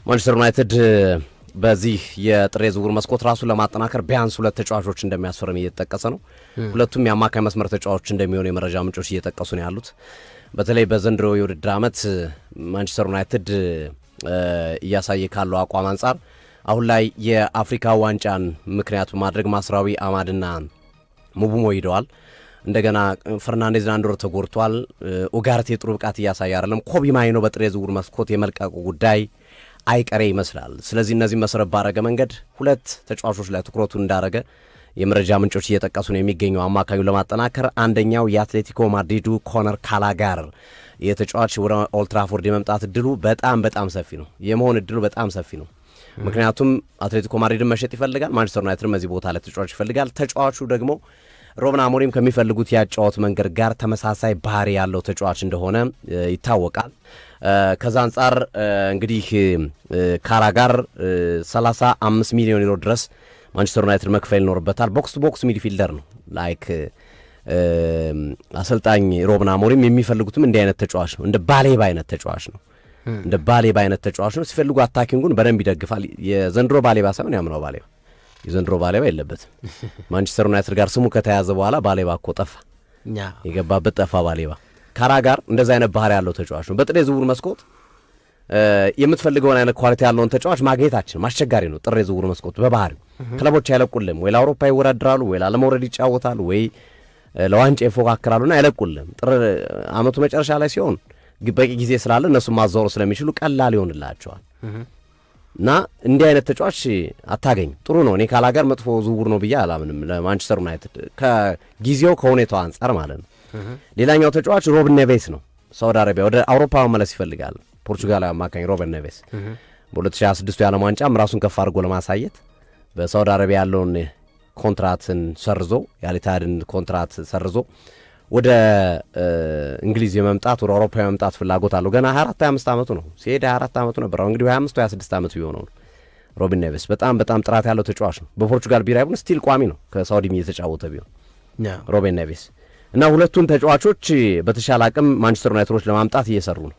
ማንቸስተር ዩናይትድ በዚህ የጥር ዝውውር መስኮት ራሱን ለማጠናከር ቢያንስ ሁለት ተጫዋቾች እንደሚያስፈርም እየተጠቀሰ ነው። ሁለቱም የአማካይ መስመር ተጫዋቾች እንደሚሆኑ የመረጃ ምንጮች እየጠቀሱ ነው ያሉት። በተለይ በዘንድሮ የውድድር ዓመት ማንቸስተር ዩናይትድ እያሳየ ካለው አቋም አንጻር አሁን ላይ የአፍሪካ ዋንጫን ምክንያት በማድረግ ማስራዊ አማድና ሙቡሞ ሄደዋል። እንደገና ፈርናንዴዝ ናንዶር ተጎድቷል። ኡጋርቴ ጥሩ ብቃት እያሳየ አይደለም። ኮቢ ማይኖ በጥር ዝውውር መስኮት የመልቀቁ ጉዳይ አይቀሬ ይመስላል። ስለዚህ እነዚህ መሰረት ባረገ መንገድ ሁለት ተጫዋቾች ላይ ትኩረቱን እንዳረገ የመረጃ ምንጮች እየጠቀሱ ነው የሚገኘው። አማካኙ ለማጠናከር አንደኛው የአትሌቲኮ ማድሪዱ ኮነር ካላጋር የተጫዋች ወደ ኦልድ ትራፎርድ የመምጣት እድሉ በጣም ሰፊ ነው። የመሆን እድሉ በጣም ሰፊ ነው። ምክንያቱም አትሌቲኮ ማድሪድን መሸጥ ይፈልጋል፣ ማንቸስተር ዩናይትድም በዚህ ቦታ ላይ ተጫዋች ይፈልጋል። ተጫዋቹ ደግሞ ሩበን አሞሪም ከሚፈልጉት ያጫወት መንገድ ጋር ተመሳሳይ ባህሪ ያለው ተጫዋች እንደሆነ ይታወቃል። ከዛ አንጻር እንግዲህ ካላጋር 35 ሚሊዮን ዩሮ ድረስ ማንቸስተር ዩናይትድ መክፈል ይኖርበታል። ቦክስ ቱ ቦክስ ሚድፊልደር ነው። ላይክ አሰልጣኝ ሩበን አሞሪም የሚፈልጉትም እንዲህ አይነት ተጫዋች ነው። እንደ ባሌባ አይነት ተጫዋች ነው። ሲፈልጉ አታኪንጉን በደንብ ይደግፋል። የዘንድሮ ባሌባ ሳይሆን ያምነው ባሌባ። የዘንድሮ ባሌባ የለበትም። ማንቸስተር ዩናይትድ ጋር ስሙ ከተያዘ በኋላ ባሌባ እኮ ጠፋ፣ የገባበት ጠፋ ባሌባ። ካላጋር እንደዛ አይነት ባህሪ ያለው ተጫዋች ነው። በጥሬ ዝውውር መስኮት የምትፈልገውን አይነት ኳሊቲ ያለውን ተጫዋች ማግኘታችን ማስቸጋሪ ነው። ጥሬ ዝውውር መስኮት በባህሪው ክለቦች አይለቁልም። ወይ ለአውሮፓ ይወዳደራሉ፣ ወይ ላለመውረድ ይጫወታሉ፣ ወይ ለዋንጫ ይፎካከራሉና አይለቁልም። ጥር አመቱ መጨረሻ ላይ ሲሆን በቂ ጊዜ ስላለ እነሱ ማዛወሩ ስለሚችሉ ቀላል ይሆንላቸዋል። እና እንዲህ አይነት ተጫዋች አታገኝ። ጥሩ ነው። እኔ ካላጋር መጥፎ ዝውውር ነው ብዬ አላምንም ለማንቸስተር ዩናይትድ ከጊዜው ከሁኔታው አንጻር ማለት ነው። ሌላኛው ተጫዋች ሮበን ኔቬስ ነው። ሳውዲ አረቢያ ወደ አውሮፓ መመለስ ይፈልጋል። ፖርቹጋላዊ አማካኝ ሮበን ኔቬስ በ2026 የዓለም ዋንጫም ራሱን ከፍ አድርጎ ለማሳየት በሳውዲ አረቢያ ያለውን ኮንትራትን ሰርዞ የአልኢትሃድን ኮንትራት ሰርዞ ወደ እንግሊዝ የመምጣት ወደ አውሮፓ የመምጣት ፍላጎት አለው። ገና 24-25 ዓመቱ ነው። ሲሄድ 24 ዓመቱ ነበር። አሁን እንግዲህ 25-26 ዓመቱ ቢሆነው ነው። ሮበን ኔቬስ በጣም ጥራት ያለው ተጫዋች ነው። በፖርቹጋል ብሔራዊ ቡድን ስቲል ቋሚ ነው። ከሳውዲም እየተጫወተ ቢሆን ሮበን ኔቬስ እና ሁለቱን ተጫዋቾች በተሻለ አቅም ማንቸስተር ዩናይትዶች ለማምጣት እየሰሩ ነው።